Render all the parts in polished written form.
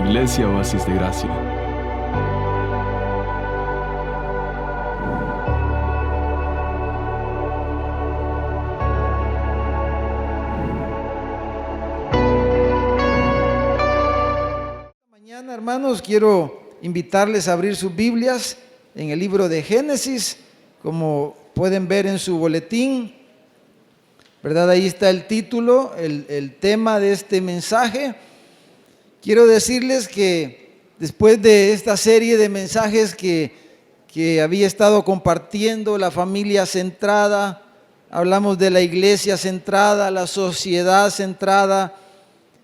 Iglesia Oasis de Gracia. Mañana, hermanos, quiero invitarles a abrir sus Biblias en el libro de Génesis, como pueden ver en su boletín, ¿verdad? Ahí está el título, el tema de este mensaje. Quiero decirles que después de esta serie de mensajes que había estado compartiendo, la familia centrada, hablamos de la iglesia centrada, la sociedad centrada,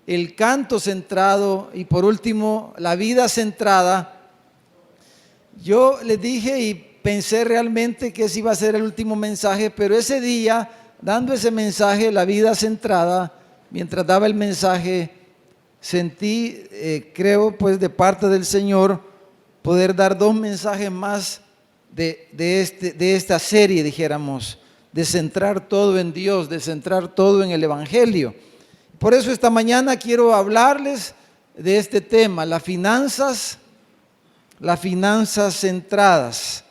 el canto centrado y por último la vida centrada. Yo les dije y pensé realmente que ese iba a ser el último mensaje, pero ese día, dando ese mensaje, la vida centrada, mientras daba el mensaje, sentí, creo pues de parte del Señor, poder dar dos mensajes más de esta serie, dijéramos, de centrar todo en Dios, de centrar todo en el Evangelio. Por eso esta mañana quiero hablarles de este tema, las finanzas centradas,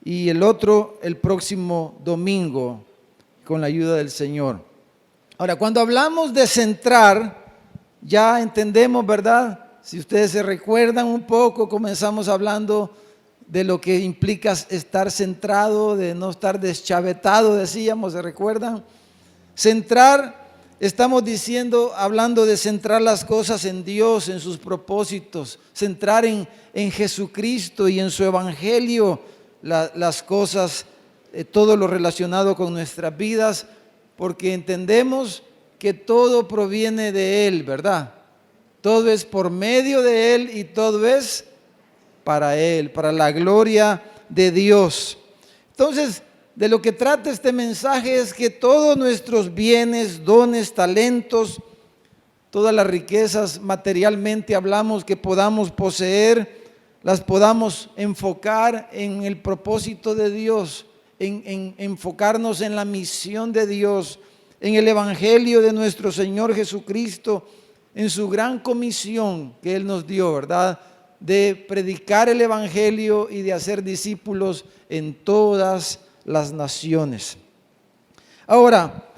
y el otro el próximo domingo con la ayuda del Señor. Ahora, cuando hablamos de centrar, ya entendemos, ¿verdad? Si ustedes se recuerdan un poco, comenzamos hablando de lo que implica estar centrado, de no estar deschavetado, decíamos, ¿se recuerdan? Centrar, estamos diciendo, hablando de centrar las cosas en Dios, en sus propósitos, centrar en Jesucristo y en su Evangelio, las cosas, todo lo relacionado con nuestras vidas, porque entendemos que todo proviene de Él, ¿verdad? Todo es por medio de Él y todo es para Él, para la gloria de Dios. Entonces, de lo que trata este mensaje es que todos nuestros bienes, dones, talentos, todas las riquezas materialmente hablamos que podamos poseer, las podamos enfocar en el propósito de Dios, en enfocarnos en la misión de Dios, en el Evangelio de nuestro Señor Jesucristo, en su gran comisión que Él nos dio, ¿verdad? De predicar el Evangelio y de hacer discípulos en todas las naciones. Ahora,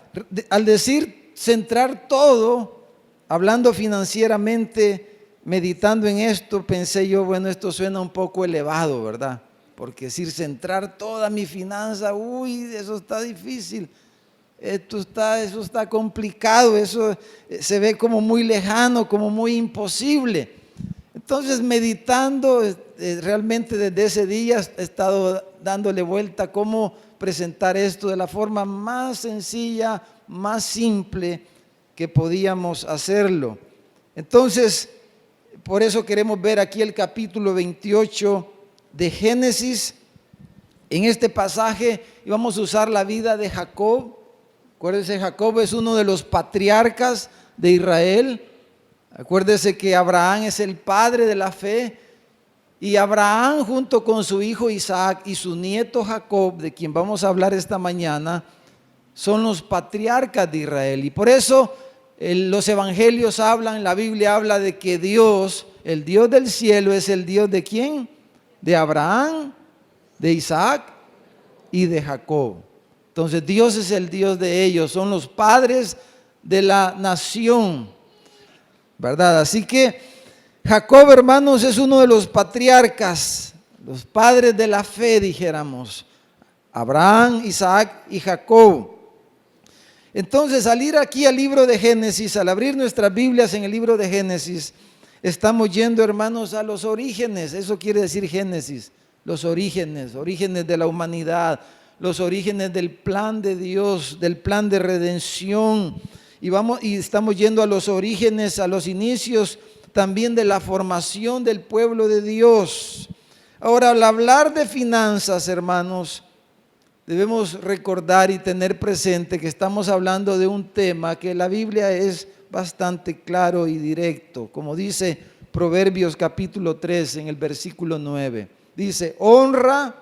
al decir centrar todo, hablando financieramente, meditando en esto, pensé yo, bueno, esto suena un poco elevado, ¿verdad? Porque decir centrar toda mi finanza, uy, eso está difícil. Eso está complicado, eso se ve como muy lejano, como muy imposible. Entonces, meditando, realmente desde ese día he estado dándole vuelta a cómo presentar esto de la forma más sencilla, más simple que podíamos hacerlo. Entonces, por eso queremos ver aquí el capítulo 28 de Génesis. En este pasaje vamos a usar la vida de Jacob. Acuérdense, Jacob es uno de los patriarcas de Israel. Acuérdense que Abraham es el padre de la fe. Y Abraham, junto con su hijo Isaac y su nieto Jacob, de quien vamos a hablar esta mañana, son los patriarcas de Israel. Y por eso los evangelios hablan, la Biblia habla de que Dios, el Dios del cielo, es el Dios de ¿quién? De Abraham, de Isaac y de Jacob. Entonces Dios es el Dios de ellos, son los padres de la nación, ¿verdad? Así que Jacob, hermanos, es uno de los patriarcas, los padres de la fe, dijéramos. Abraham, Isaac y Jacob. Entonces, al ir aquí al libro de Génesis, al abrir nuestras Biblias en el libro de Génesis, estamos yendo, hermanos, a los orígenes. Eso quiere decir Génesis, los orígenes de la humanidad, los orígenes del plan de Dios, del plan de redención. Y estamos yendo a los orígenes, a los inicios también de la formación del pueblo de Dios. Ahora, al hablar de finanzas, hermanos, debemos recordar y tener presente que estamos hablando de un tema que la Biblia es bastante claro y directo. Como dice Proverbios capítulo 3 en el versículo 9. Dice, honra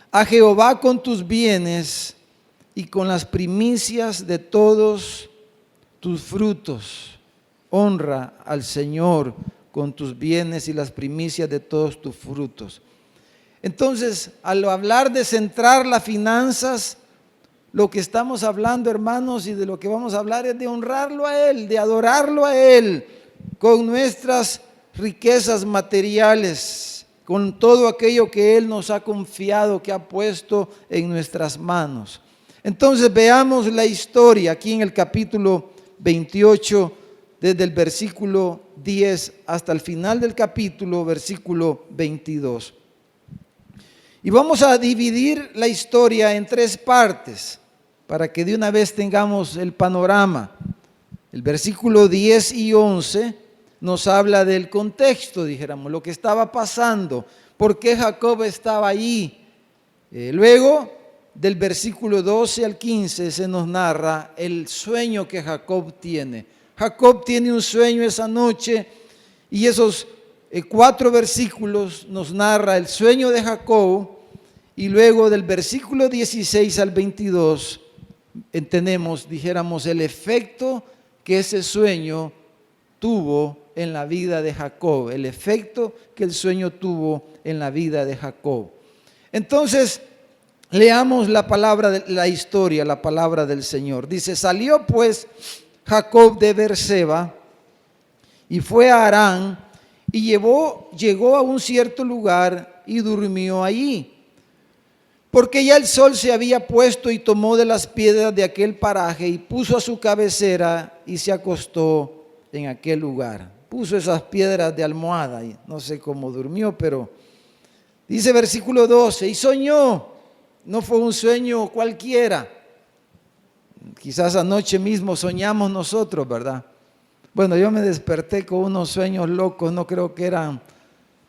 a Jehová con tus bienes y con las primicias de todos tus frutos. honra al Señor con tus bienes y las primicias de todos tus frutos. Entonces, al hablar de centrar las finanzas, lo que estamos hablando, hermanos, y de lo que vamos a hablar es de honrarlo a Él, de adorarlo a Él con nuestras riquezas materiales, con todo aquello que Él nos ha confiado, que ha puesto en nuestras manos. Entonces veamos la historia aquí en el capítulo 28, desde el versículo 10 hasta el final del capítulo, versículo 22. Y vamos a dividir la historia en tres partes para que de una vez tengamos el panorama. El versículo 10 y 11 nos habla del contexto, dijéramos, lo que estaba pasando, por qué Jacob estaba allí. Luego, del versículo 12 al 15 se nos narra el sueño que Jacob tiene. Jacob tiene un sueño esa noche y esos 4 versículos nos narra el sueño de Jacob, y luego del versículo 16 al 22 entendemos, dijéramos, el efecto que ese sueño tuvo en la vida de Jacob, el efecto que el sueño tuvo en la vida de Jacob. Entonces, leamos la palabra de la historia, la palabra del Señor. Dice: salió pues Jacob de Beerseba y fue a Harán, y llegó a un cierto lugar y durmió allí, porque ya el sol se había puesto, y tomó de las piedras de aquel paraje y puso a su cabecera y se acostó en aquel lugar. Puso esas piedras de almohada y no sé cómo durmió, pero dice versículo 12, y soñó. No fue un sueño cualquiera. Quizás anoche mismo soñamos nosotros, ¿verdad? Bueno, yo me desperté con unos sueños locos, no creo que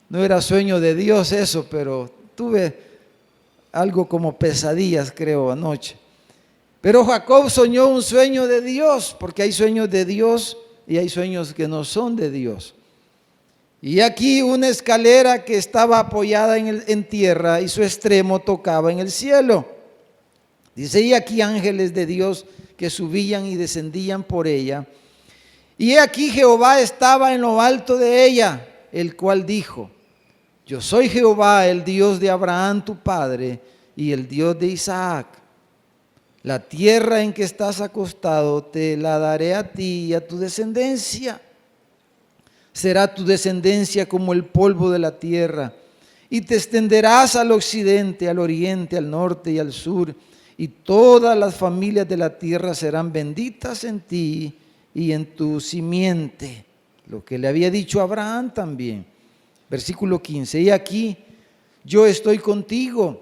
no era sueño de Dios eso, pero tuve algo como pesadillas, creo, anoche. Pero Jacob soñó un sueño de Dios, porque hay sueños de Dios y hay sueños que no son de Dios. Y aquí una escalera que estaba apoyada en tierra y su extremo tocaba en el cielo. Dice: y aquí ángeles de Dios que subían y descendían por ella. Y aquí Jehová estaba en lo alto de ella, el cual dijo: yo soy Jehová, el Dios de Abraham tu padre y el Dios de Isaac. La tierra en que estás acostado te la daré a ti y a tu descendencia. Será tu descendencia como el polvo de la tierra, y te extenderás al occidente, al oriente, al norte y al sur, y todas las familias de la tierra serán benditas en ti y en tu simiente. Lo que le había dicho a Abraham también. Versículo 15, y aquí yo estoy contigo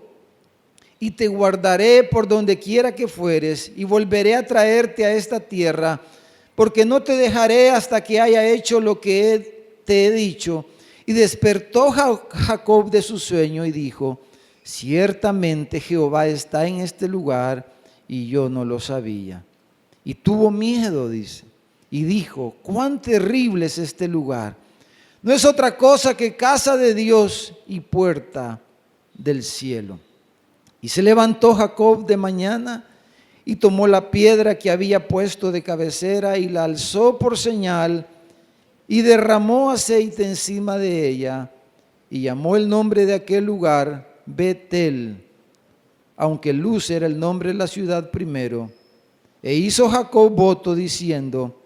y te guardaré por donde quiera que fueres, y volveré a traerte a esta tierra, porque no te dejaré hasta que haya hecho lo que te he dicho. Y despertó Jacob de su sueño y dijo: ciertamente Jehová está en este lugar y yo no lo sabía. Y tuvo miedo, dice, y dijo: cuán terrible es este lugar. No es otra cosa que casa de Dios y puerta del cielo. Y se levantó Jacob de mañana y tomó la piedra que había puesto de cabecera y la alzó por señal y derramó aceite encima de ella, y llamó el nombre de aquel lugar Betel, aunque Luz era el nombre de la ciudad primero. E hizo Jacob voto diciendo: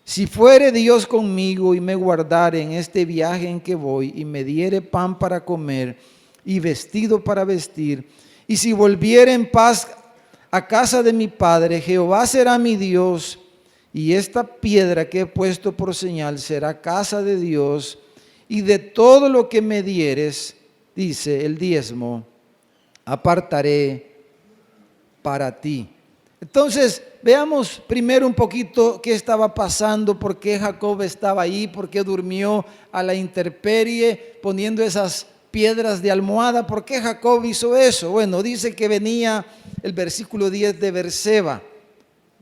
si fuere Dios conmigo y me guardare en este viaje en que voy, y me diere pan para comer y vestido para vestir, y si volviere en paz a casa de mi padre, Jehová será mi Dios, y esta piedra que he puesto por señal será casa de Dios, y de todo lo que me dieres, dice, el diezmo, apartaré para ti. Entonces, veamos primero un poquito qué estaba pasando, por qué Jacob estaba ahí, por qué durmió a la intemperie poniendo esas piedras de almohada. ¿Por qué Jacob hizo eso? Bueno, dice que venía el versículo 10 de Beerseba,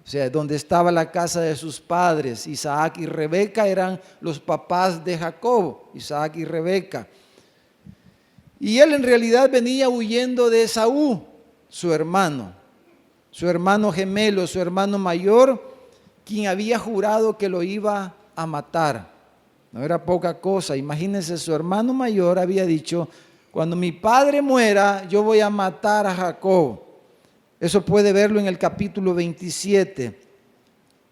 o sea, donde estaba la casa de sus padres. Isaac y Rebeca eran los papás de Jacob, Isaac y Rebeca. Y él en realidad venía huyendo de Esaú, su hermano gemelo, su hermano mayor, quien había jurado que lo iba a matar. No era poca cosa. Imagínense, su hermano mayor había dicho: cuando mi padre muera, yo voy a matar a Jacob. Eso puede verlo en el capítulo 27.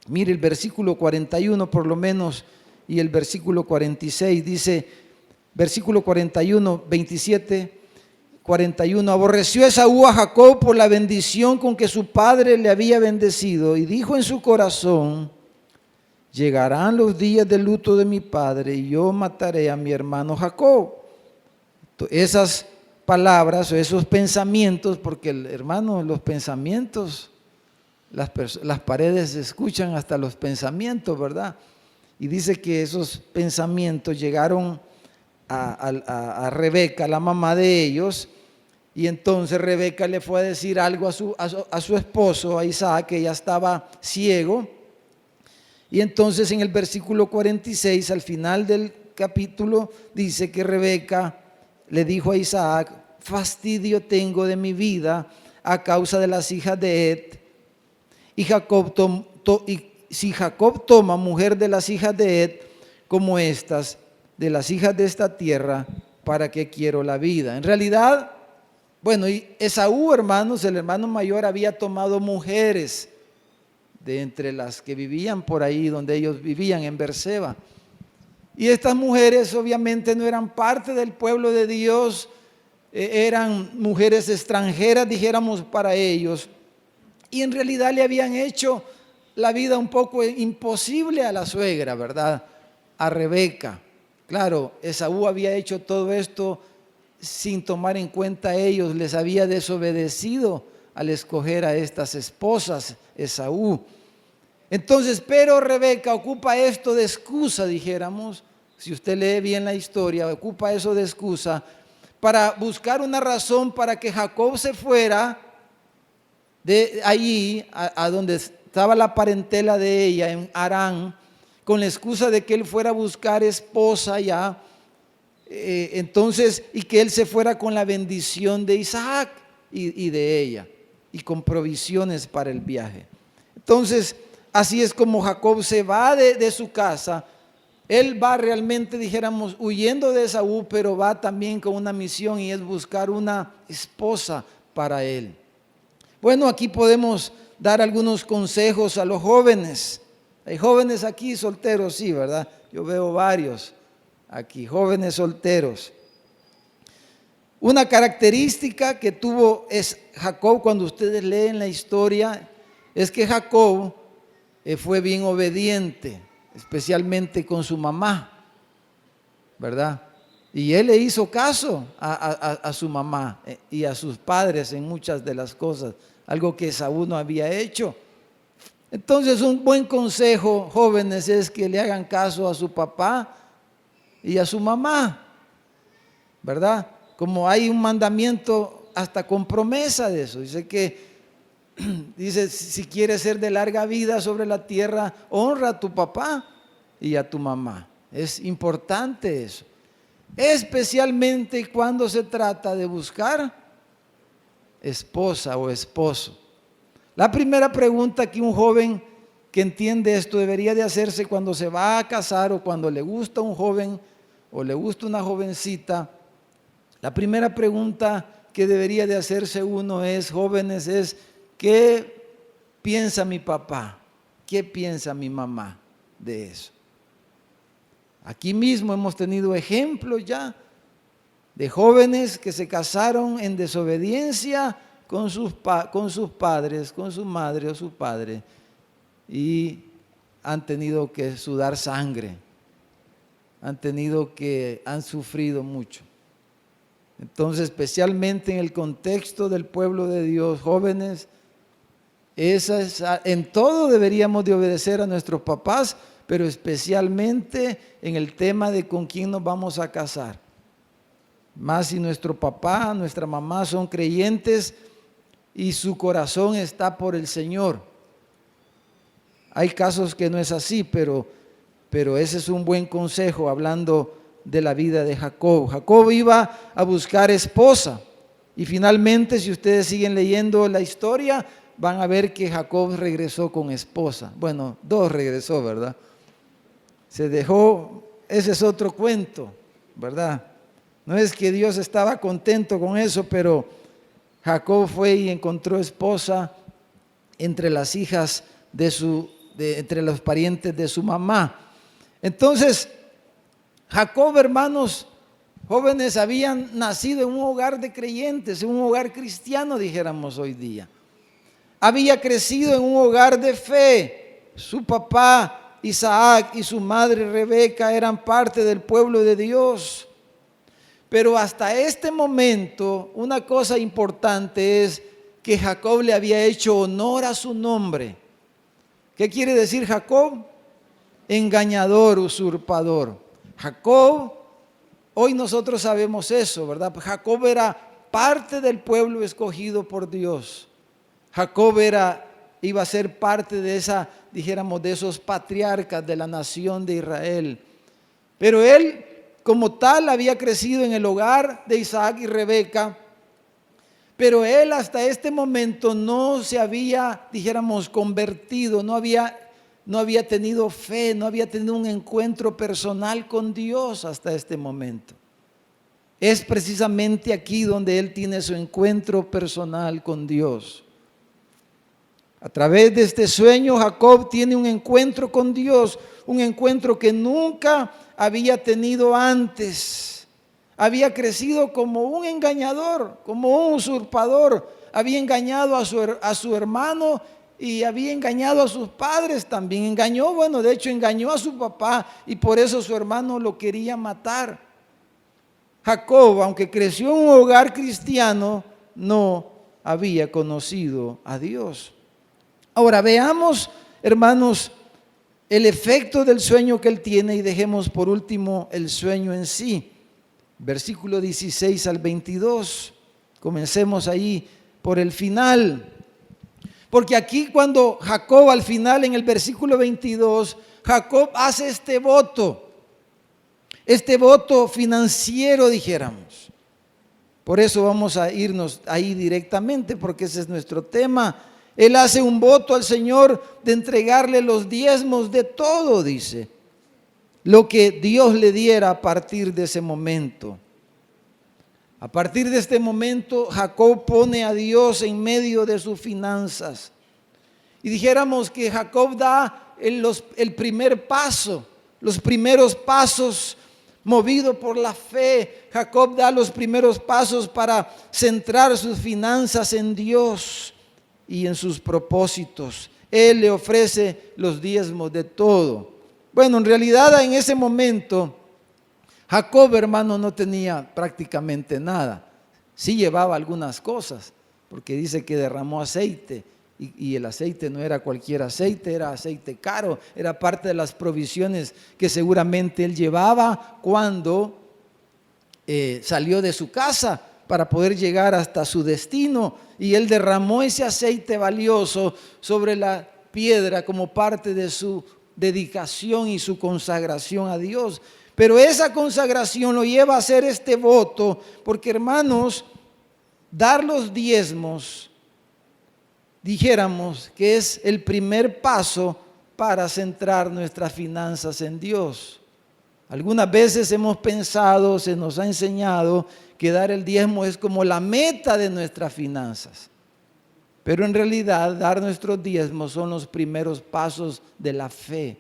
Mire el versículo 41 por lo menos y el versículo 46. Dice, versículo 41, 27, 41. Aborreció Esaú a Jacob por la bendición con que su padre le había bendecido, y dijo en su corazón: llegarán los días de luto de mi padre y yo mataré a mi hermano Jacob. Esas palabras o esos pensamientos, porque hermano, los pensamientos, las paredes escuchan hasta los pensamientos, ¿verdad? Y dice que esos pensamientos llegaron a Rebeca, la mamá de ellos, y entonces Rebeca le fue a decir algo a su esposo, a Isaac, que ya estaba ciego. Y entonces en el versículo 46, al final del capítulo, dice que Rebeca le dijo a Isaac: fastidio tengo de mi vida a causa de las hijas de Ed. Y si Jacob toma mujer de las hijas de Ed como estas, de las hijas de esta tierra, ¿para qué quiero la vida? En realidad, bueno, y Esaú, hermanos, el hermano mayor, había tomado mujeres de entre las que vivían por ahí donde ellos vivían, en Beerseba. Y estas mujeres obviamente no eran parte del pueblo de Dios, eran mujeres extranjeras, dijéramos, para ellos. Y en realidad le habían hecho la vida un poco imposible a la suegra, ¿verdad? A Rebeca. Claro, Esaú había hecho todo esto sin tomar en cuenta a ellos, les había desobedecido al escoger a estas esposas, Esaú. Entonces, pero Rebeca ocupa esto de excusa, dijéramos, si usted lee bien la historia, ocupa eso de excusa para buscar una razón para que Jacob se fuera de allí a donde estaba la parentela de ella, en Harán, con la excusa de que él fuera a buscar esposa allá, entonces, y que él se fuera con la bendición de Isaac y de ella, y con provisiones para el viaje. Entonces, así es como Jacob se va de su casa. Él va realmente, dijéramos, huyendo de Esaú, pero va también con una misión, y es buscar una esposa para él. Bueno, aquí podemos dar algunos consejos a los jóvenes. Hay jóvenes aquí solteros, sí, ¿verdad? Yo veo varios aquí, jóvenes solteros. Una característica que tuvo Jacob, cuando ustedes leen la historia, es que Jacob fue bien obediente, especialmente con su mamá, ¿verdad? Y él le hizo caso a su mamá y a sus padres en muchas de las cosas, algo que Esaú no había hecho. Entonces, un buen consejo, jóvenes, es que le hagan caso a su papá y a su mamá, ¿verdad? Como hay un mandamiento hasta con promesa de eso. Dice, si quieres ser de larga vida sobre la tierra, honra a tu papá y a tu mamá. Es importante eso, especialmente cuando se trata de buscar esposa o esposo. La primera pregunta que un joven que entiende esto debería de hacerse cuando se va a casar, o cuando le gusta un joven o le gusta una jovencita, la primera pregunta que debería de hacerse uno es, jóvenes, es: ¿qué piensa mi papá? ¿Qué piensa mi mamá de eso? Aquí mismo hemos tenido ejemplos ya de jóvenes que se casaron en desobediencia con sus padres, con su madre o su padre, y han tenido que sudar sangre, han sufrido mucho. Entonces, especialmente en el contexto del pueblo de Dios, jóvenes, en todo deberíamos de obedecer a nuestros papás, pero especialmente en el tema de con quién nos vamos a casar. Más si nuestro papá, nuestra mamá son creyentes y su corazón está por el Señor. Hay casos que no es así, pero ese es un buen consejo hablando de la vida de Jacob. Jacob iba a buscar esposa, y finalmente, si ustedes siguen leyendo la historia, van a ver que Jacob regresó con esposa. Bueno, dos regresó, ¿verdad? se dejó, ese es otro cuento, ¿verdad? No es que Dios estaba contento con eso, pero Jacob fue y encontró esposa entre las hijas entre los parientes de su mamá. Entonces, Jacob, hermanos jóvenes, habían nacido en un hogar de creyentes, en un hogar cristiano, dijéramos hoy día. Había crecido en un hogar de fe. Su papá Isaac y su madre Rebeca eran parte del pueblo de Dios. Pero hasta este momento, una cosa importante es que Jacob le había hecho honor a su nombre. ¿Qué quiere decir Jacob? Engañador, usurpador. Jacob, hoy nosotros sabemos eso, ¿verdad? Jacob era parte del pueblo escogido por Dios. Jacob iba a ser parte de dijéramos, de esos patriarcas de la nación de Israel. Pero él, como tal, había crecido en el hogar de Isaac y Rebeca. Pero él hasta este momento no se había, dijéramos, convertido, no había tenido fe, no había tenido un encuentro personal con Dios hasta este momento. Es precisamente aquí donde él tiene su encuentro personal con Dios. A través de este sueño, Jacob tiene un encuentro con Dios, un encuentro que nunca había tenido antes. Había crecido como un engañador, como un usurpador. Había engañado a su hermano y había engañado a sus padres también. De hecho engañó a su papá y por eso su hermano lo quería matar. Jacob, aunque creció en un hogar cristiano, no había conocido a Dios. Ahora veamos, hermanos, el efecto del sueño que él tiene y dejemos por último el sueño en sí. Versículo 16 al 22. Comencemos ahí por el final. Porque aquí cuando Jacob al final en el versículo 22, Jacob hace este voto financiero, dijéramos. Por eso vamos a irnos ahí directamente, porque ese es nuestro tema. Él hace un voto al Señor de entregarle los diezmos de todo, dice, lo que Dios le diera a partir de ese momento. A partir de este momento, Jacob pone a Dios en medio de sus finanzas. Y dijéramos que Jacob da el primer paso, los primeros pasos movido por la fe. Jacob da los primeros pasos para centrar sus finanzas en Dios y en sus propósitos. Él le ofrece los diezmos de todo. Bueno, en realidad en ese momento Jacob, hermano, no tenía prácticamente nada. Sí llevaba algunas cosas, porque dice que derramó aceite y el aceite no era cualquier aceite, era aceite caro, era parte de las provisiones que seguramente él llevaba cuando salió de su casa para poder llegar hasta su destino, y él derramó ese aceite valioso sobre la piedra como parte de su dedicación y su consagración a Dios. Pero esa consagración lo lleva a hacer este voto, porque hermanos, dar los diezmos, dijéramos que es el primer paso para centrar nuestras finanzas en Dios. Algunas veces hemos pensado, se nos ha enseñado que dar el diezmo es como la meta de nuestras finanzas. Pero en realidad dar nuestros diezmos son los primeros pasos de la fe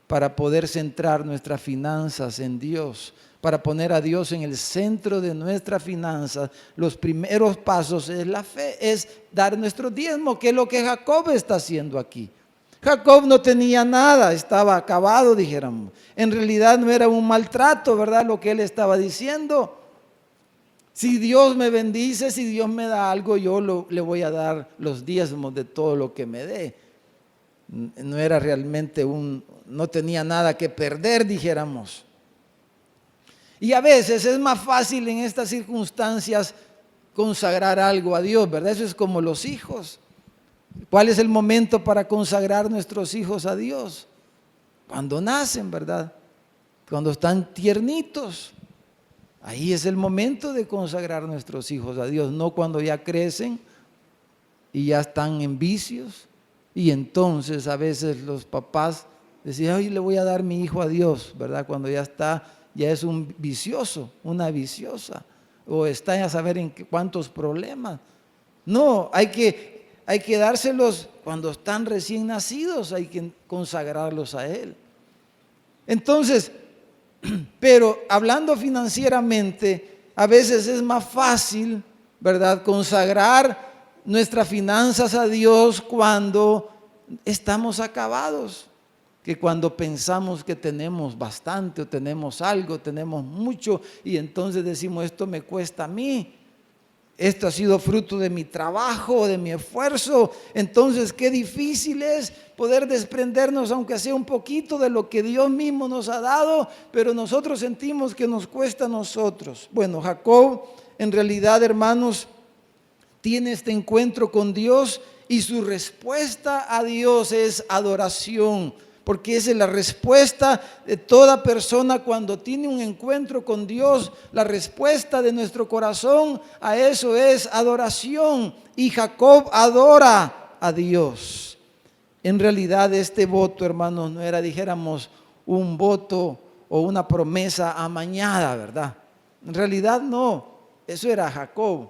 para poder centrar nuestras finanzas en Dios, para poner a Dios en el centro de nuestras finanzas. Los primeros pasos es la fe, es dar nuestro diezmo, que es lo que Jacob está haciendo aquí. Jacob no tenía nada, estaba acabado, dijéramos. En realidad no era un maltrato, ¿verdad? Lo que él estaba diciendo. Si Dios me bendice, si Dios me da algo, yo le voy a dar los diezmos de todo lo que me dé. No era realmente no tenía nada que perder, dijéramos. Y a veces es más fácil en estas circunstancias consagrar algo a Dios, ¿verdad? Eso es como los hijos. ¿Cuál es el momento para consagrar nuestros hijos a Dios? Cuando nacen, ¿verdad? Cuando están tiernitos. Ahí es el momento de consagrar nuestros hijos a Dios, no cuando ya crecen y ya están en vicios. Y entonces a veces los papás Decía, hoy le voy a dar mi hijo a Dios, ¿verdad? Cuando ya está, ya es un vicioso, una viciosa, o está a saber en cuántos problemas. No, hay que dárselos cuando están recién nacidos, hay que consagrarlos a Él. Entonces, pero hablando financieramente, a veces es más fácil, ¿verdad?, consagrar nuestras finanzas a Dios cuando estamos acabados, que cuando pensamos que tenemos bastante o tenemos algo, tenemos mucho, y entonces decimos, esto me cuesta a mí. Esto ha sido fruto de mi trabajo, de mi esfuerzo. Entonces, qué difícil es poder desprendernos, aunque sea un poquito, de lo que Dios mismo nos ha dado, pero nosotros sentimos que nos cuesta a nosotros. Bueno, Jacob, en realidad, hermanos, tiene este encuentro con Dios y su respuesta a Dios es adoración. Porque esa es la respuesta de toda persona cuando tiene un encuentro con Dios. La respuesta de nuestro corazón a eso es adoración. Y Jacob adora a Dios. En realidad este voto, hermanos, no era, dijéramos, un voto o una promesa amañada, ¿verdad? En realidad no, eso era Jacob.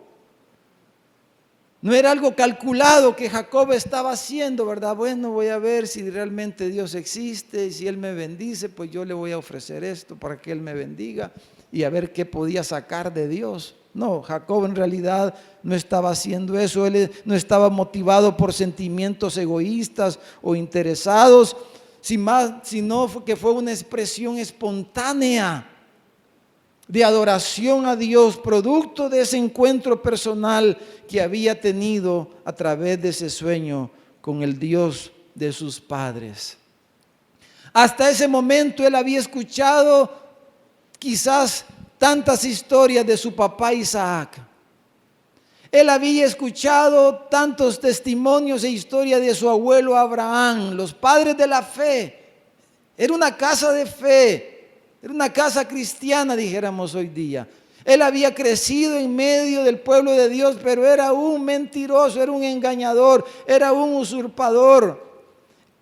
No era algo calculado que Jacob estaba haciendo, ¿verdad? Bueno, voy a ver si realmente Dios existe y si Él me bendice, pues yo le voy a ofrecer esto para que Él me bendiga y a ver qué podía sacar de Dios. No, Jacob en realidad no estaba haciendo eso. Él no estaba motivado por sentimientos egoístas o interesados, sino que fue una expresión espontánea de adoración a Dios, producto de ese encuentro personal que había tenido a través de ese sueño con el Dios de sus padres. Hasta ese momento él había escuchado quizás tantas historias de su papá Isaac. Él había escuchado tantos testimonios e historias de su abuelo Abraham, los padres de la fe. Era una casa de fe. Era una casa cristiana, dijéramos hoy día. Él había crecido en medio del pueblo de Dios, pero era un mentiroso, era un engañador, era un usurpador.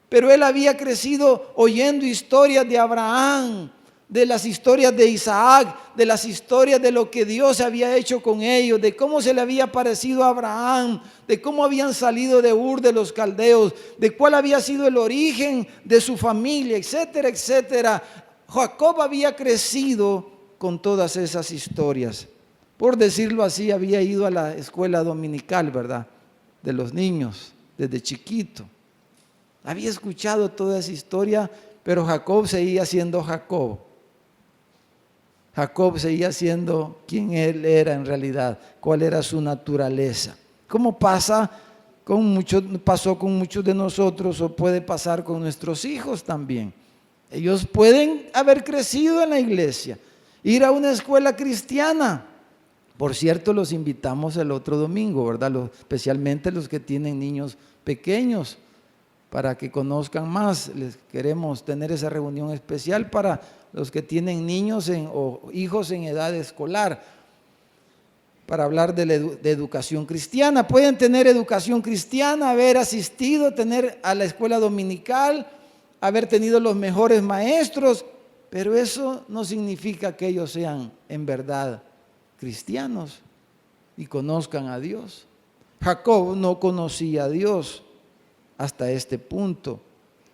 Pero él había crecido oyendo historias de Abraham, de las historias de Isaac, de las historias de lo que Dios había hecho con ellos, de cómo se le había parecido a Abraham, de cómo habían salido de Ur de los caldeos, de cuál había sido el origen de su familia, etcétera, etcétera. Jacob había crecido con todas esas historias. Por decirlo así, había ido a la escuela dominical, ¿verdad?, de los niños, desde chiquito. Había escuchado toda esa historia, pero Jacob seguía siendo Jacob. Jacob seguía siendo quien él era en realidad, cuál era su naturaleza. ¿Cómo pasó con muchos de nosotros o puede pasar con nuestros hijos también? Ellos pueden haber crecido en la iglesia, ir a una escuela cristiana. Por cierto, los invitamos el otro domingo, ¿verdad? Especialmente los que tienen niños pequeños, para que conozcan más. Les queremos tener esa reunión especial para los que tienen niños o hijos en edad escolar, para hablar de educación cristiana. Pueden tener educación cristiana, haber asistido, tener a la escuela dominical, haber tenido los mejores maestros, pero eso no significa que ellos sean en verdad cristianos y conozcan a Dios. Jacob no conocía a Dios hasta este punto,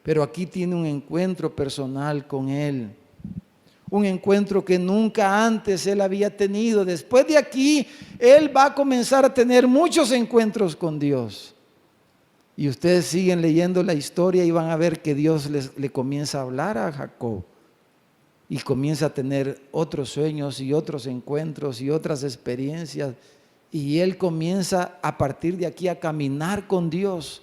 pero aquí tiene un encuentro personal con Él, un encuentro que nunca antes él había tenido. Después de aquí, él va a comenzar a tener muchos encuentros con Dios. Y ustedes siguen leyendo la historia y van a ver que Dios le comienza a hablar a Jacob y comienza a tener otros sueños y otros encuentros y otras experiencias, y él comienza a partir de aquí a caminar con Dios,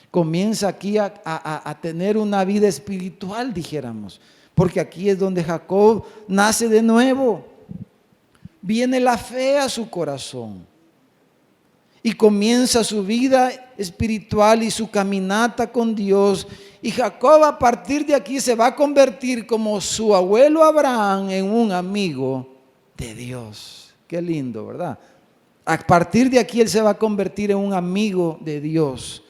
comienza aquí a tener una vida espiritual, dijéramos, porque aquí es donde Jacob nace de nuevo, viene la fe a su corazón. Y comienza su vida espiritual y su caminata con Dios. Y Jacob a partir de aquí se va a convertir, como su abuelo Abraham, en un amigo de Dios. Qué lindo, ¿verdad? A partir de aquí él se va a convertir en un amigo de Dios.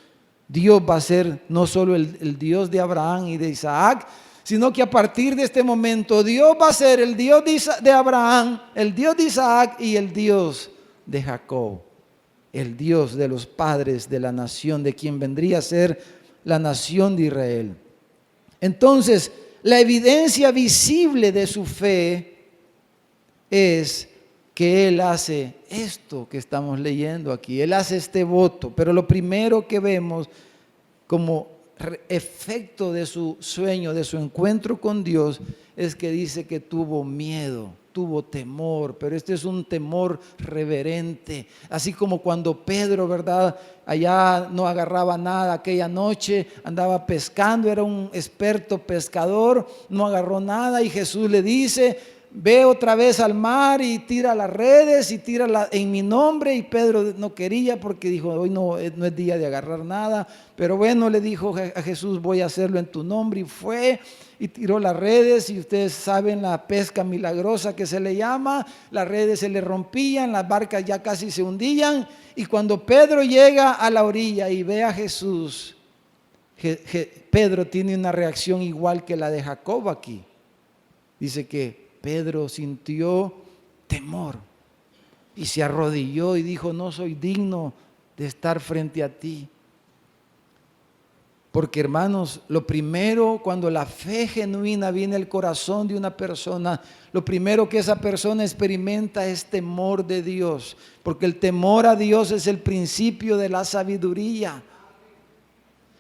Dios va a ser no solo el Dios de Abraham y de Isaac, sino que a partir de este momento Dios va a ser el Dios de Abraham, el Dios de Isaac y el Dios de Jacob, el Dios de los padres de la nación, de quien vendría a ser la nación de Israel. Entonces, la evidencia visible de su fe es que él hace esto que estamos leyendo aquí. Él hace este voto, pero lo primero que vemos como efecto de su sueño, de su encuentro con Dios, es que dice que tuvo miedo, tuvo temor, pero este es un temor reverente, así como cuando Pedro, ¿verdad?, allá no agarraba nada aquella noche, andaba pescando, era un experto pescador, no agarró nada y Jesús le dice: ve otra vez al mar y tira las redes y tírala en mi nombre. Y Pedro no quería porque dijo: hoy no es día de agarrar nada. Pero bueno, le dijo a Jesús: voy a hacerlo en tu nombre. Y fue y tiró las redes. Y ustedes saben la pesca milagrosa que se le llama. Las redes se le rompían, las barcas ya casi se hundían. Y cuando Pedro llega a la orilla y ve a Jesús, Pedro tiene una reacción igual que la de Jacob aquí. Dice que Pedro sintió temor y se arrodilló y dijo: no soy digno de estar frente a ti. Porque, hermanos, lo primero, cuando la fe genuina viene al corazón de una persona, lo primero que esa persona experimenta es temor de Dios, porque el temor a Dios es el principio de la sabiduría.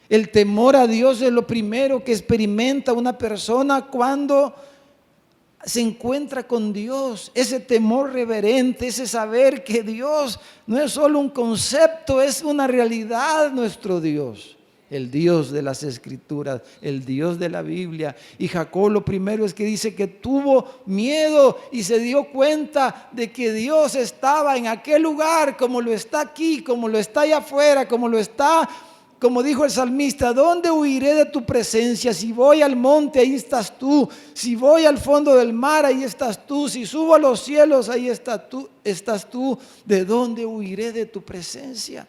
El temor a Dios es lo primero que experimenta una persona cuando se encuentra con Dios. Ese temor reverente, ese saber que Dios no es solo un concepto, es una realidad. Nuestro Dios, el Dios de las Escrituras, el Dios de la Biblia. Y Jacob lo primero es que dice que tuvo miedo y se dio cuenta de que Dios estaba en aquel lugar, como lo está aquí, como lo está allá afuera, como lo está. Como dijo el salmista: ¿dónde huiré de tu presencia? Si voy al monte, ahí estás tú. Si voy al fondo del mar, ahí estás tú. Si subo a los cielos, ahí estás tú. ¿De dónde huiré de tu presencia?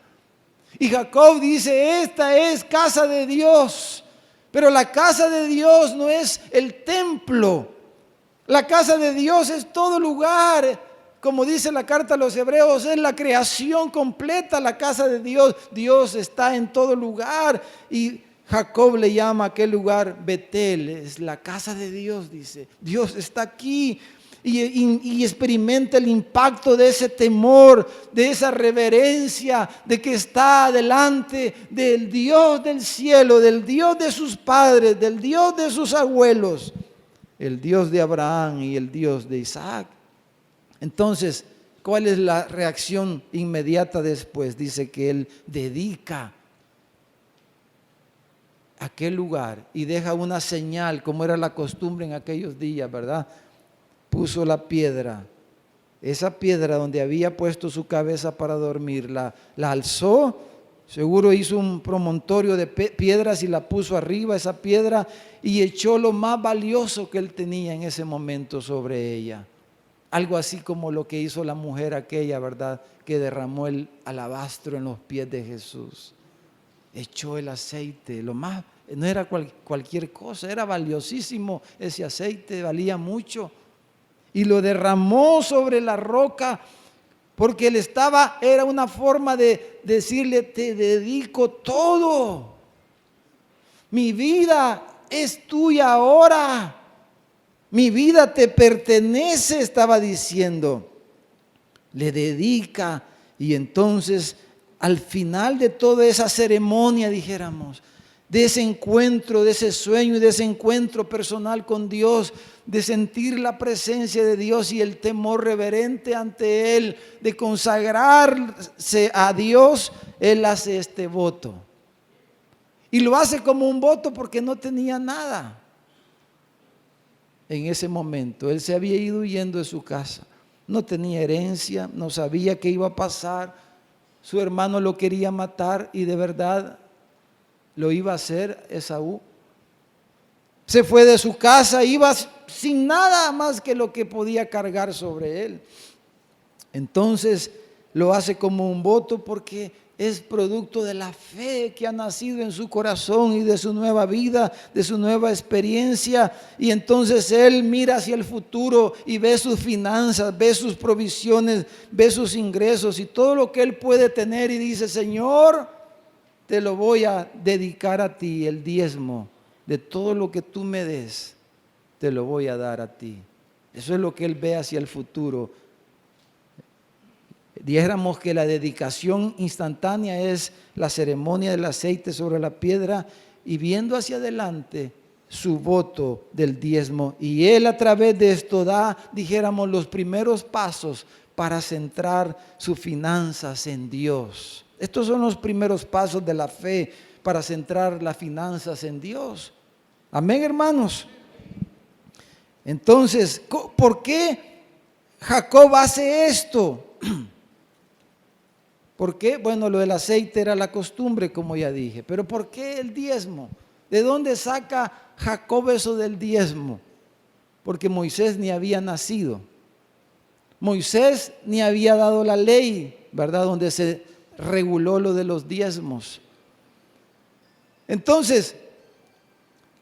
Y Jacob dice: esta es casa de Dios. Pero la casa de Dios no es el templo. La casa de Dios es todo lugar. Como dice la carta a los Hebreos, es la creación completa, la casa de Dios. Dios está en todo lugar. Y Jacob le llama a aquel lugar Betel, es la casa de Dios, dice. Dios está aquí. Y experimenta el impacto de ese temor, de esa reverencia, de que está delante del Dios del cielo, del Dios de sus padres, del Dios de sus abuelos, el Dios de Abraham y el Dios de Isaac. Entonces, ¿cuál es la reacción inmediata después? Dice que él dedica aquel lugar y deja una señal, como era la costumbre en aquellos días, ¿verdad? Puso la piedra, esa piedra donde había puesto su cabeza para dormir, la alzó, seguro hizo un promontorio de piedras y la puso arriba esa piedra y echó lo más valioso que él tenía en ese momento sobre ella. Algo así como lo que hizo la mujer aquella, ¿verdad?, que derramó el alabastro en los pies de Jesús. Echó el aceite, lo más, no era cualquier cosa, era valiosísimo ese aceite, valía mucho. Y lo derramó sobre la roca, porque él era una forma de decirle: te dedico todo. Mi vida es tuya ahora. Mi vida te pertenece, estaba diciendo. Le dedica. Y entonces, al final de toda esa ceremonia, dijéramos, de ese encuentro, de ese sueño y de ese encuentro personal con Dios, de sentir la presencia de Dios y el temor reverente ante Él, de consagrarse a Dios, Él hace este voto. Y lo hace como un voto porque no tenía nada. En ese momento, él se había ido huyendo de su casa. No tenía herencia, no sabía qué iba a pasar. Su hermano lo quería matar y de verdad lo iba a hacer Esaú. Se fue de su casa, iba sin nada más que lo que podía cargar sobre él. Entonces lo hace como un voto porque es producto de la fe que ha nacido en su corazón y de su nueva vida, de su nueva experiencia. Y entonces él mira hacia el futuro y ve sus finanzas, ve sus provisiones, ve sus ingresos y todo lo que él puede tener y dice: Señor, te lo voy a dedicar a ti, el diezmo de todo lo que tú me des, te lo voy a dar a ti. Eso es lo que él ve hacia el futuro. Dijéramos que la dedicación instantánea es la ceremonia del aceite sobre la piedra y viendo hacia adelante su voto del diezmo. Y él a través de esto da, dijéramos, los primeros pasos para centrar sus finanzas en Dios. Estos son los primeros pasos de la fe para centrar las finanzas en Dios. Amén, hermanos. Entonces, ¿por qué Jacob hace esto? ¿Por qué? Bueno, lo del aceite era la costumbre, como ya dije. Pero ¿por qué el diezmo? ¿De dónde saca Jacob eso del diezmo? Porque Moisés ni había nacido. Moisés ni había dado la ley, ¿verdad? Donde se reguló lo de los diezmos. Entonces,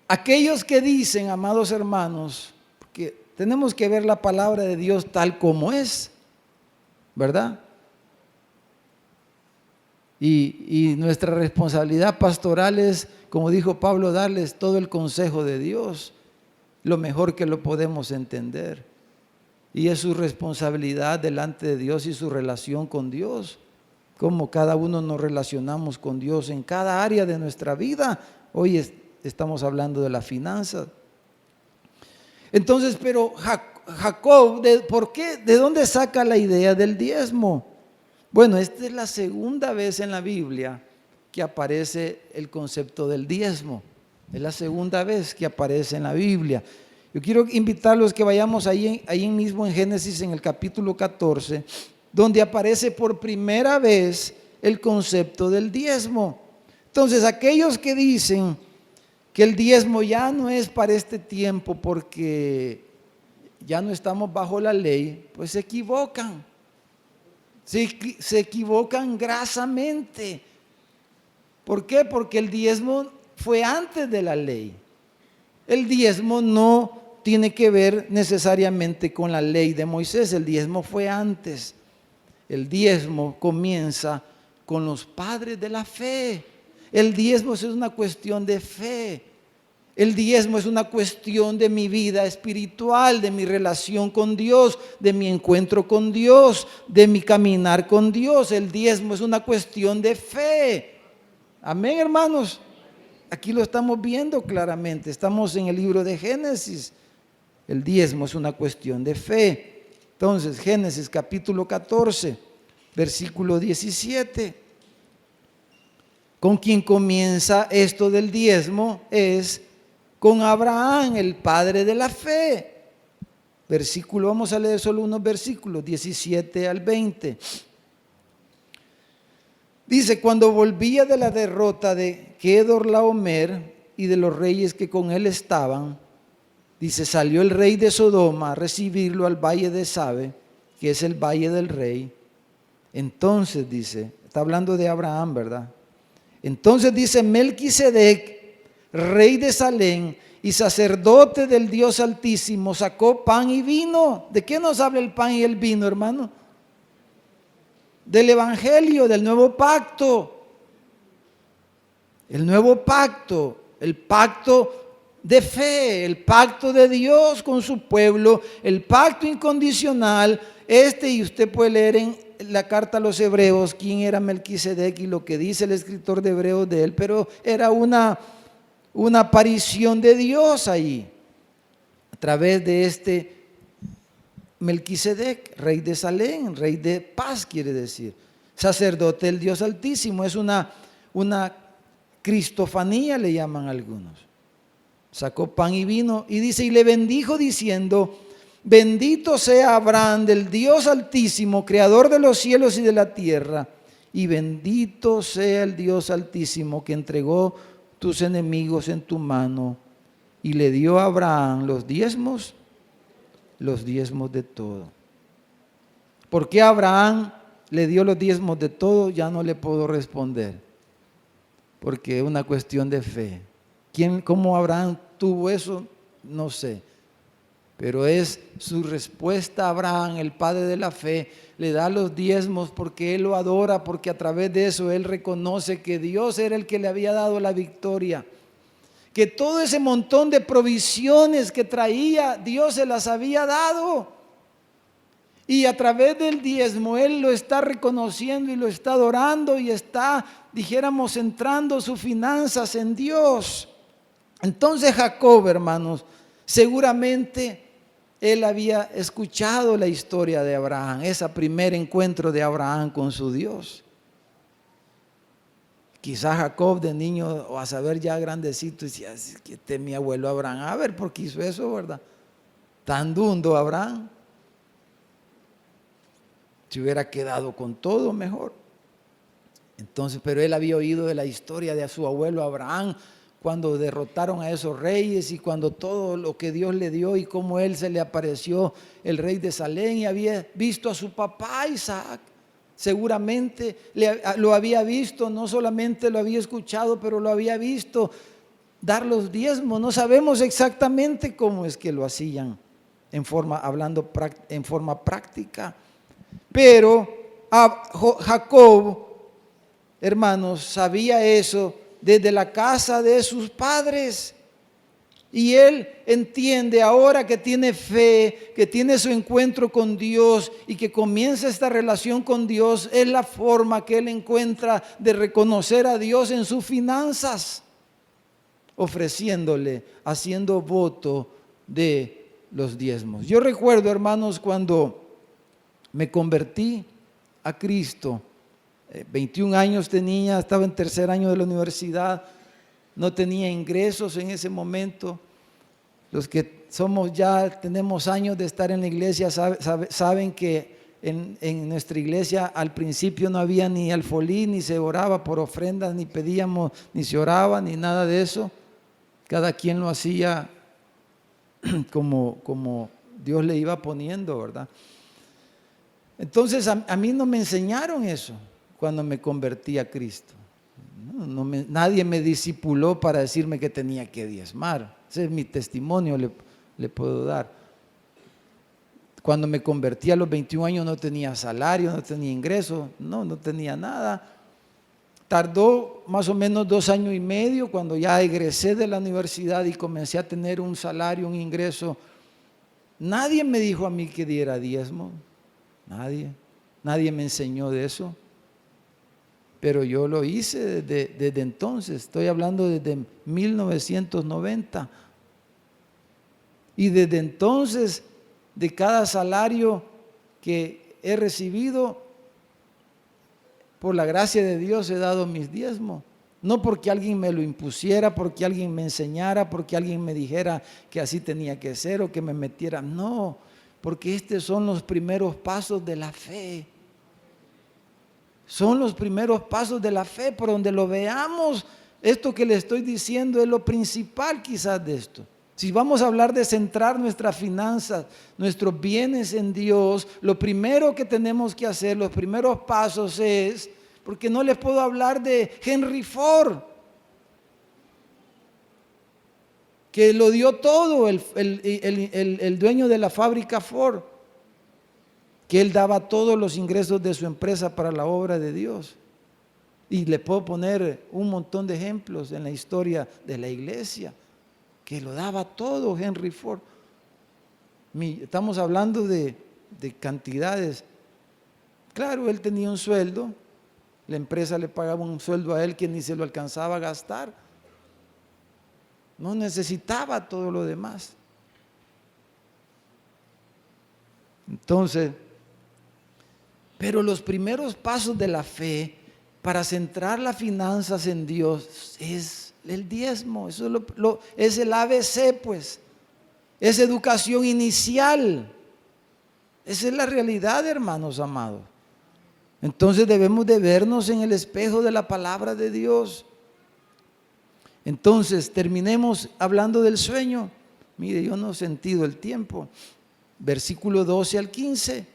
aquellos que dicen, amados hermanos, que tenemos que ver la palabra de Dios tal como es, ¿verdad? Y nuestra responsabilidad pastoral es, como dijo Pablo, darles todo el consejo de Dios, lo mejor que lo podemos entender. Y es su responsabilidad delante de Dios y su relación con Dios, cómo cada uno nos relacionamos con Dios en cada área de nuestra vida. Hoy estamos hablando de las finanzas. Entonces, pero Jacob, ¿por qué? ¿De dónde saca la idea del diezmo? Bueno, esta es la segunda vez en la Biblia que aparece el concepto del diezmo. Es la segunda vez que aparece en la Biblia. Yo quiero invitarlos que vayamos ahí mismo en Génesis, en el capítulo 14, donde aparece por primera vez el concepto del diezmo. Entonces, aquellos que dicen que el diezmo ya no es para este tiempo porque ya no estamos bajo la ley, pues se equivocan. Se equivocan grasamente. ¿Por qué? Porque el diezmo fue antes de la ley. El diezmo no tiene que ver necesariamente con la ley de Moisés. El diezmo fue antes. El diezmo comienza con los padres de la fe. El diezmo es una cuestión de fe. El diezmo es una cuestión de mi vida espiritual, de mi relación con Dios, de mi encuentro con Dios, de mi caminar con Dios. El diezmo es una cuestión de fe. Amén, hermanos. Aquí lo estamos viendo claramente. Estamos en el libro de Génesis. El diezmo es una cuestión de fe. Entonces, Génesis capítulo 14, versículo 17. Con quien comienza esto del diezmo es con Abraham, el padre de la fe. Versículo, vamos a leer solo unos versículos, 17 al 20. Dice: cuando volvía de la derrota de Kedorlaomer y de los reyes que con él estaban, dice, salió el rey de Sodoma a recibirlo al valle de Sabe, que es el valle del rey. Entonces dice, está hablando de Abraham, ¿verdad? Entonces dice, Melquisedec, rey de Salem y sacerdote del Dios Altísimo, sacó pan y vino. ¿De qué nos habla el pan y el vino, hermano? Del evangelio, del nuevo pacto. El nuevo pacto, el pacto de fe, el pacto de Dios con su pueblo, el pacto incondicional. Y usted puede leer en la carta a los hebreos quién era Melquisedec y lo que dice el escritor de Hebreos de él, pero era una aparición de Dios ahí, a través de este Melquisedec, rey de Salem, rey de paz quiere decir, sacerdote del Dios Altísimo. Es una cristofanía, le llaman algunos. Sacó pan y vino y dice, y le bendijo diciendo, bendito sea Abraham del Dios Altísimo, creador de los cielos y de la tierra, y bendito sea el Dios Altísimo que entregó tus enemigos en tu mano. Y le dio a Abraham los diezmos de todo. ¿Por qué a Abraham le dio los diezmos de todo, ya no le puedo responder, porque es una cuestión de fe. ¿Cómo Abraham tuvo eso? No sé. Pero es su respuesta a Abraham, el padre de la fe, le da los diezmos porque él lo adora, porque a través de eso él reconoce que Dios era el que le había dado la victoria, que todo ese montón de provisiones que traía, Dios se las había dado. Y a través del diezmo él lo está reconociendo y lo está adorando y está, dijéramos, centrando sus finanzas en Dios. Entonces Jacob, hermanos, seguramente él había escuchado la historia de Abraham, ese primer encuentro de Abraham con su Dios. Quizás Jacob de niño, o a saber ya grandecito, decía, es que este es mi abuelo Abraham. A ver, ¿por qué hizo eso, verdad? Tan dundo Abraham. Se hubiera quedado con todo mejor. Entonces, pero él había oído de la historia de su abuelo Abraham, cuando derrotaron a esos reyes y cuando todo lo que Dios le dio y cómo él se le apareció el rey de Salem, y había visto a su papá Isaac. Seguramente lo había visto, no solamente lo había escuchado, pero lo había visto dar los diezmos. No sabemos exactamente cómo es que lo hacían hablando en forma práctica. Pero Jacob, hermanos, sabía eso desde la casa de sus padres. Y él entiende ahora que tiene fe, que tiene su encuentro con Dios y que comienza esta relación con Dios. Es la forma que él encuentra de reconocer a Dios en sus finanzas, ofreciéndole, haciendo voto de los diezmos. Yo recuerdo, hermanos, cuando me convertí a Cristo, 21 años tenía, estaba en tercer año de la universidad, no tenía ingresos en ese momento. Los que tenemos años de estar en la iglesia saben que en nuestra iglesia al principio no había ni alfolí, ni se oraba por ofrendas, ni pedíamos, ni se oraba, ni nada de eso. Cada quien lo hacía como Dios le iba poniendo, ¿verdad? Entonces a mí no me enseñaron eso cuando me convertí a Cristo. Nadie me discipuló para decirme que tenía que diezmar. Ese es mi testimonio, le puedo dar. Cuando me convertí a los 21 años no tenía salario, no tenía ingreso, no tenía nada. Tardó más o menos 2 años y medio cuando ya egresé de la universidad y comencé a tener un salario, un ingreso. Nadie me dijo a mí que diera diezmo, nadie me enseñó de eso. Pero yo lo hice desde entonces, estoy hablando desde 1990. Y desde entonces, de cada salario que he recibido, por la gracia de Dios he dado mis diezmos. No porque alguien me lo impusiera, porque alguien me enseñara, porque alguien me dijera que así tenía que ser o que me metiera. No, porque estos son los primeros pasos de la fe. Son los primeros pasos de la fe, por donde lo veamos. Esto que le estoy diciendo es lo principal quizás de esto. Si vamos a hablar de centrar nuestras finanzas, nuestros bienes en Dios, lo primero que tenemos que hacer, los primeros pasos es, porque no les puedo hablar de Henry Ford, que lo dio todo, el dueño de la fábrica Ford, que él daba todos los ingresos de su empresa para la obra de Dios. Y le puedo poner un montón de ejemplos en la historia de la iglesia, que lo daba todo Henry Ford. Estamos hablando de cantidades. Claro, él tenía un sueldo, la empresa le pagaba un sueldo a él que ni se lo alcanzaba a gastar. No necesitaba todo lo demás. Entonces, pero los primeros pasos de la fe para centrar las finanzas en Dios es el diezmo. Eso es el ABC, pues. Es educación inicial. Esa es la realidad, hermanos amados. Entonces debemos de vernos en el espejo de la palabra de Dios. Entonces, terminemos hablando del sueño. Mire, yo no he sentido el tiempo. Versículo 12 al 15.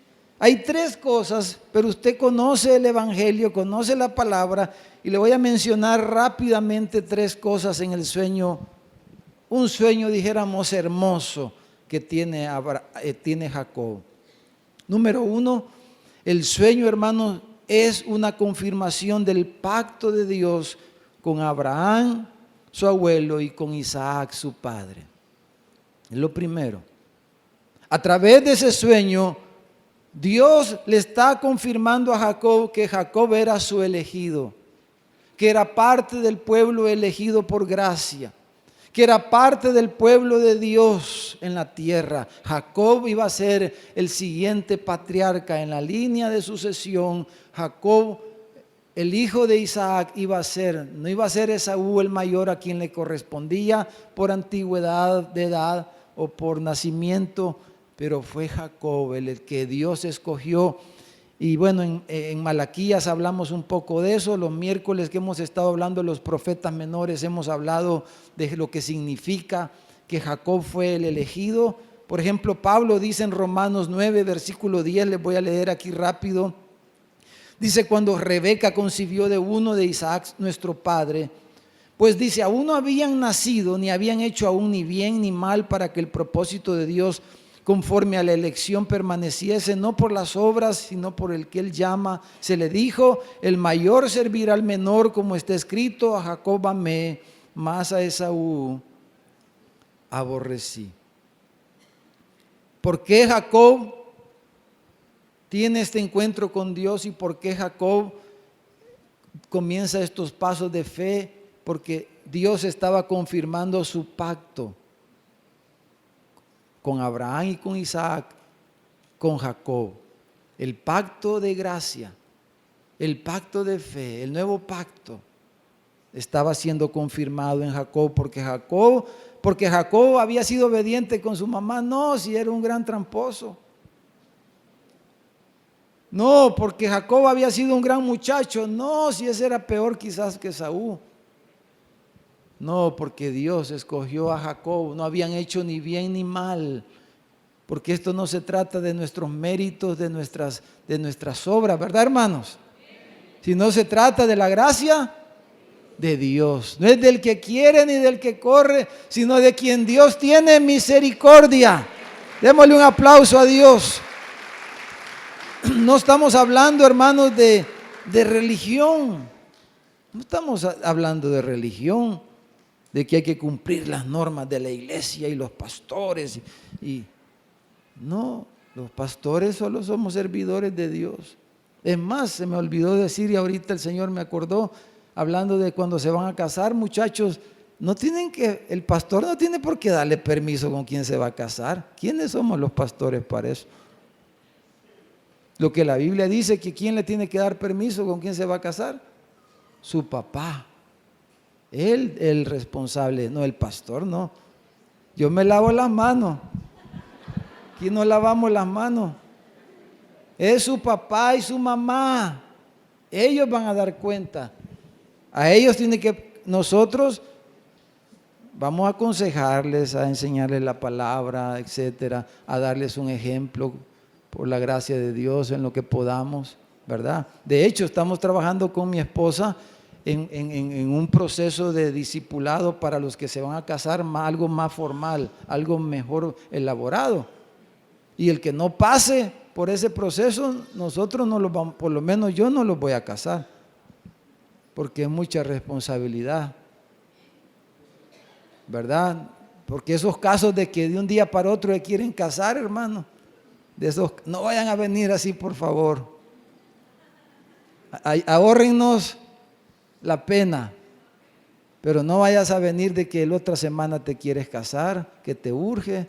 Hay tres cosas, pero usted conoce el Evangelio, conoce la palabra, y le voy a mencionar rápidamente tres cosas en el sueño. Un sueño, dijéramos, hermoso que tiene Jacob. Número uno, el sueño, hermanos, es una confirmación del pacto de Dios con Abraham, su abuelo, y con Isaac, su padre. Es lo primero. A través de ese sueño, Dios le está confirmando a Jacob que Jacob era su elegido, que era parte del pueblo elegido por gracia, que era parte del pueblo de Dios en la tierra. Jacob iba a ser el siguiente patriarca en la línea de sucesión. Jacob, el hijo de Isaac, no iba a ser Esaú el mayor, a quien le correspondía por antigüedad de edad o por nacimiento, pero fue Jacob el que Dios escogió. Y bueno, en Malaquías hablamos un poco de eso. Los miércoles que hemos estado hablando de los profetas menores, hemos hablado de lo que significa que Jacob fue el elegido. Por ejemplo, Pablo dice en Romanos 9, versículo 10, les voy a leer aquí rápido. Dice: cuando Rebeca concibió de uno de Isaac, nuestro padre, pues dice, aún no habían nacido, ni habían hecho aún ni bien ni mal, para que el propósito de Dios conforme a la elección permaneciese, no por las obras, sino por el que él llama. Se le dijo: el mayor servirá al menor, como está escrito, a Jacob amé, mas a Esaú aborrecí. ¿Por qué Jacob tiene este encuentro con Dios y por qué Jacob comienza estos pasos de fe? Porque Dios estaba confirmando su pacto con Abraham y con Isaac, con Jacob. El pacto de gracia, el pacto de fe, el nuevo pacto estaba siendo confirmado en Jacob, porque Jacob había sido obediente con su mamá. No, si era un gran tramposo. No, porque Jacob había sido un gran muchacho. No, si ese era peor quizás que Esaú. No, porque Dios escogió a Jacob. No habían hecho ni bien ni mal. Porque esto no se trata de nuestros méritos, de nuestras obras, ¿verdad, hermanos? Sino se trata de la gracia de Dios. No es del que quiere ni del que corre, sino de quien Dios tiene misericordia. Démosle un aplauso a Dios. No estamos hablando, hermanos, de religión. No estamos hablando de religión, de que hay que cumplir las normas de la iglesia y los pastores. No, los pastores solo somos servidores de Dios. Es más, se me olvidó decir, y ahorita el Señor me acordó, hablando de cuando se van a casar, muchachos, el pastor no tiene por qué darle permiso con quién se va a casar. ¿Quiénes somos los pastores para eso? Lo que la Biblia dice, que ¿quién le tiene que dar permiso con quién se va a casar? Su papá. Él, el responsable, no el pastor, no. Yo me lavo las manos. Aquí no lavamos las manos. Es su papá y su mamá. Ellos van a dar cuenta. A ellos nosotros vamos a aconsejarles, a enseñarles la palabra, etcétera, a darles un ejemplo por la gracia de Dios en lo que podamos, ¿verdad? De hecho, estamos trabajando con mi esposa en un proceso de discipulado para los que se van a casar, algo más formal, algo mejor elaborado. Y el que no pase por ese proceso, nosotros no los vamos, por lo menos yo no los voy a casar, porque es mucha responsabilidad, ¿verdad? Porque esos casos de que de un día para otro se quieren casar, hermano, de esos, no vayan a venir así, por favor. Ahórrennos la pena, pero no vayas a venir de que la otra semana te quieres casar, que te urge,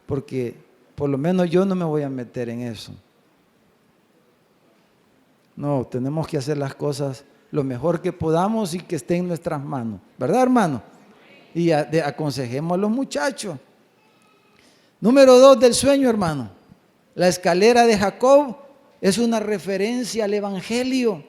porque por lo menos yo no me voy a meter en eso. No, tenemos que hacer las cosas lo mejor que podamos y que esté en nuestras manos, ¿verdad, hermano? Y aconsejemos a los muchachos. Número 2 del sueño, hermano. La escalera de Jacob es una referencia al Evangelio.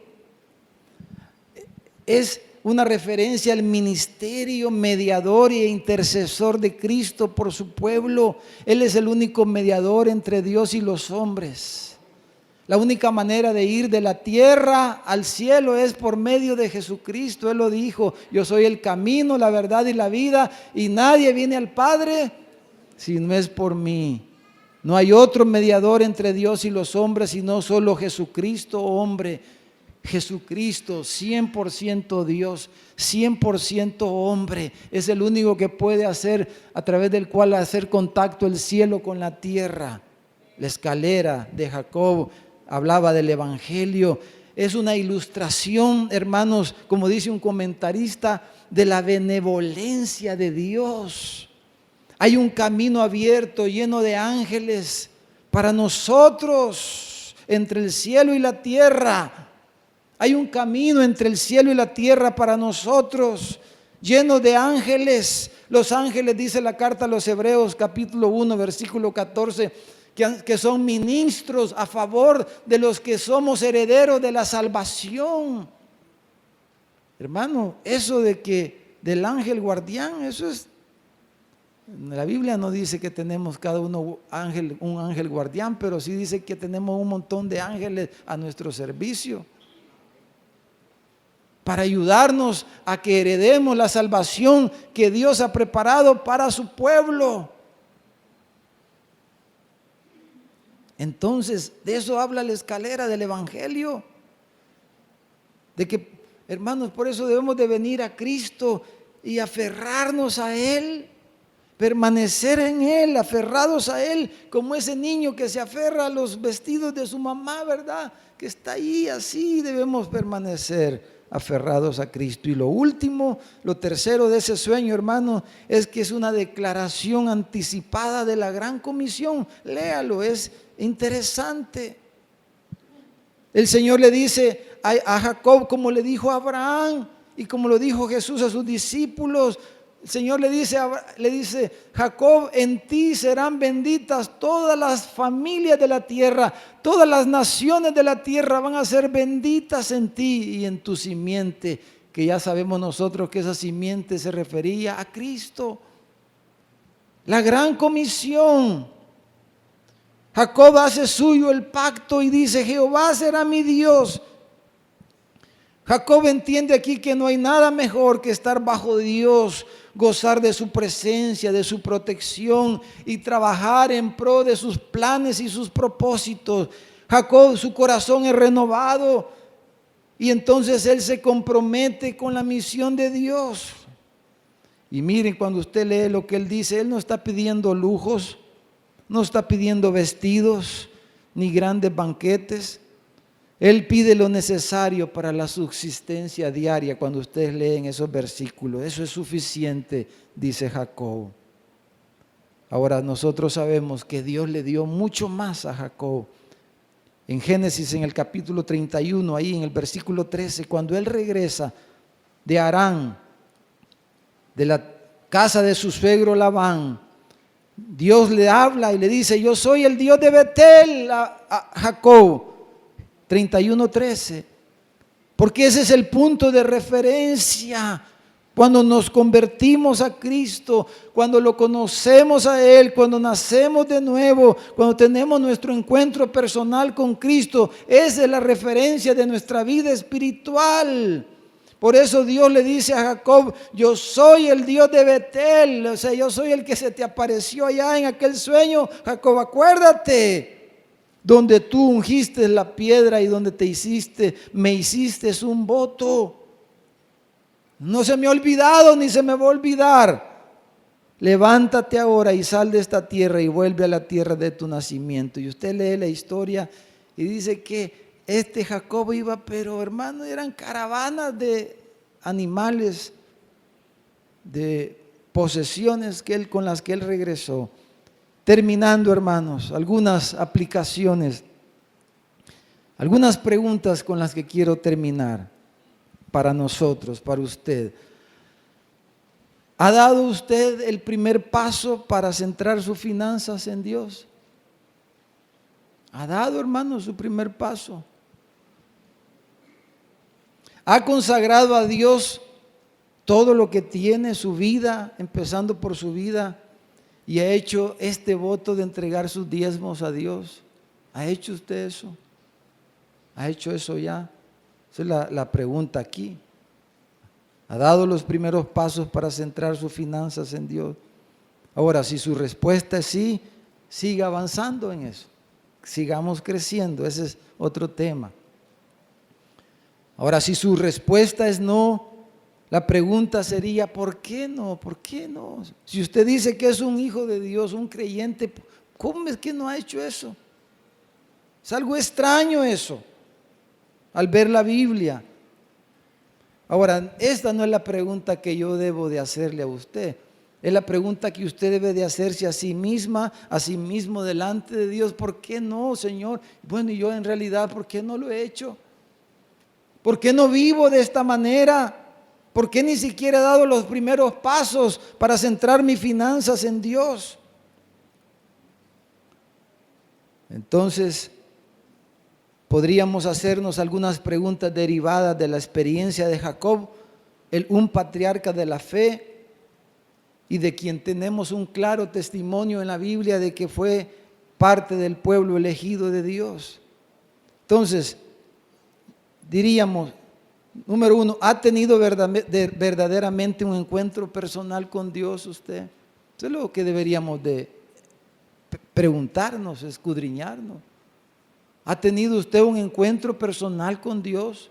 Es una referencia al ministerio mediador e intercesor de Cristo por su pueblo. Él es el único mediador entre Dios y los hombres. La única manera de ir de la tierra al cielo es por medio de Jesucristo. Él lo dijo: yo soy el camino, la verdad y la vida, y nadie viene al Padre si no es por mí. No hay otro mediador entre Dios y los hombres, sino solo Jesucristo, hombre. Jesucristo, 100% Dios, 100% hombre, es el único que puede hacer, a través del cual hacer contacto el cielo con la tierra. La escalera de Jacob hablaba del Evangelio. Es una ilustración, hermanos, como dice un comentarista, de la benevolencia de Dios. Hay un camino abierto, lleno de ángeles para nosotros, entre el cielo y la tierra. Hay un camino entre el cielo y la tierra para nosotros, lleno de ángeles. Los ángeles, dice la carta a los Hebreos, capítulo 1, versículo 14, que son ministros a favor de los que somos herederos de la salvación. Hermano, eso de que del ángel guardián, eso es, la Biblia no dice que tenemos cada uno un ángel guardián, pero sí dice que tenemos un montón de ángeles a nuestro servicio, para ayudarnos a que heredemos la salvación que Dios ha preparado para su pueblo. Entonces, de eso habla la escalera del Evangelio. De que, hermanos, por eso debemos de venir a Cristo y aferrarnos a Él, permanecer en Él, aferrados a Él, como ese niño que se aferra a los vestidos de su mamá, ¿verdad? Que está ahí, así debemos permanecer aferrados a Cristo. Y lo último, lo tercero de ese sueño, hermano, es que es una declaración anticipada de la gran comisión. Léalo, es interesante. El Señor le dice a Jacob, como le dijo a Abraham y como lo dijo Jesús a sus discípulos. El Señor le dice, Jacob, en ti serán benditas todas las familias de la tierra, todas las naciones de la tierra van a ser benditas en ti y en tu simiente, que ya sabemos nosotros que esa simiente se refería a Cristo. La gran comisión. Jacob hace suyo el pacto y dice, Jehová será mi Dios. Jacob entiende aquí que no hay nada mejor que estar bajo Dios, gozar de su presencia, de su protección y trabajar en pro de sus planes y sus propósitos. Jacob, su corazón es renovado y entonces él se compromete con la misión de Dios. Y miren, cuando usted lee lo que él dice, él no está pidiendo lujos, no está pidiendo vestidos ni grandes banquetes. Él pide lo necesario para la subsistencia diaria. Cuando ustedes leen esos versículos, eso es suficiente, dice Jacob. Ahora nosotros sabemos que Dios le dio mucho más a Jacob. En Génesis, en el capítulo 31, ahí en el versículo 13, cuando él regresa de Harán, de la casa de su suegro Labán, Dios le habla y le dice, yo soy el Dios de Betel a Jacob. 31:13, porque ese es el punto de referencia. Cuando nos convertimos a Cristo, cuando lo conocemos a Él, cuando nacemos de nuevo, cuando tenemos nuestro encuentro personal con Cristo, esa es la referencia de nuestra vida espiritual. Por eso Dios le dice a Jacob, yo soy el Dios de Betel, o sea, yo soy el que se te apareció allá en aquel sueño. Jacob, acuérdate, donde tú ungiste la piedra y donde me hiciste un voto. No se me ha olvidado ni se me va a olvidar. Levántate ahora y sal de esta tierra y vuelve a la tierra de tu nacimiento. Y usted lee la historia y dice que Jacob iba, pero hermano, eran caravanas de animales, de posesiones con las que él regresó. Terminando, hermanos, algunas aplicaciones, algunas preguntas con las que quiero terminar para nosotros, para usted. ¿Ha dado usted el primer paso para centrar sus finanzas en Dios? ¿Ha dado, hermano, su primer paso? ¿Ha consagrado a Dios todo lo que tiene, su vida, empezando por su vida? Y ha hecho este voto de entregar sus diezmos a Dios. ¿Ha hecho usted eso? ¿Ha hecho eso ya? Esa es la pregunta aquí. ¿Ha dado los primeros pasos para centrar sus finanzas en Dios? Ahora, si su respuesta es sí, siga avanzando en eso. Sigamos creciendo, ese es otro tema. Ahora, si su respuesta es no, la pregunta sería, ¿por qué no? ¿Por qué no? Si usted dice que es un hijo de Dios, un creyente, ¿cómo es que no ha hecho eso? Es algo extraño eso, al ver la Biblia. Ahora, esta no es la pregunta que yo debo de hacerle a usted. Es la pregunta que usted debe de hacerse a sí misma, a sí mismo delante de Dios. ¿Por qué no, Señor? Bueno, y yo en realidad, ¿por qué no lo he hecho? ¿Por qué no vivo de esta manera? ¿Por qué ni siquiera he dado los primeros pasos para centrar mis finanzas en Dios? Entonces, podríamos hacernos algunas preguntas derivadas de la experiencia de Jacob, un patriarca de la fe, y de quien tenemos un claro testimonio en la Biblia de que fue parte del pueblo elegido de Dios. Entonces, diríamos, número uno, ¿ha tenido verdaderamente un encuentro personal con Dios usted? Eso es lo que deberíamos de preguntarnos, escudriñarnos. ¿Ha tenido usted un encuentro personal con Dios?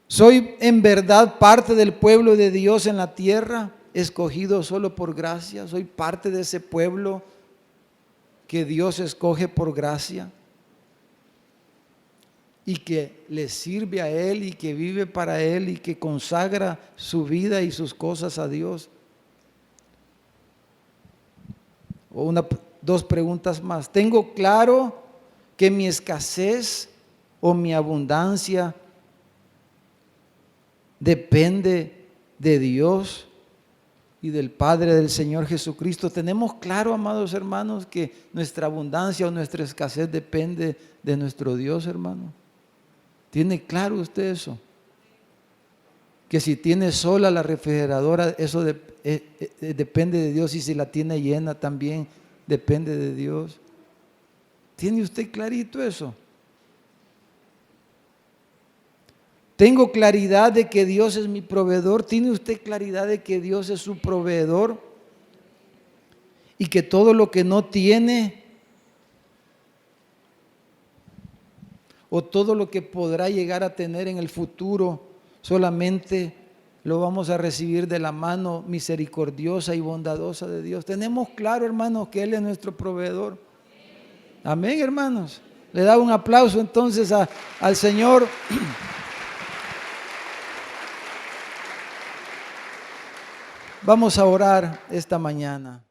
¿Soy en verdad parte del pueblo de Dios en la tierra, escogido solo por gracia? ¿Soy parte de ese pueblo que Dios escoge por gracia y que le sirve a Él y que vive para Él y que consagra su vida y sus cosas a Dios? O dos preguntas más. ¿Tengo claro que mi escasez o mi abundancia depende de Dios y del Padre del Señor Jesucristo? ¿Tenemos claro, amados hermanos, que nuestra abundancia o nuestra escasez depende de nuestro Dios, hermano? ¿Tiene claro usted eso? Que si tiene sola la refrigeradora, eso depende de Dios, y si la tiene llena también depende de Dios. ¿Tiene usted clarito eso? ¿Tengo claridad de que Dios es mi proveedor? ¿Tiene usted claridad de que Dios es su proveedor? Y que todo lo que no tiene o todo lo que podrá llegar a tener en el futuro solamente lo vamos a recibir de la mano misericordiosa y bondadosa de Dios. Tenemos claro, hermanos, que Él es nuestro proveedor. Amén, hermanos. Le da un aplauso entonces al Señor. Vamos a orar esta mañana.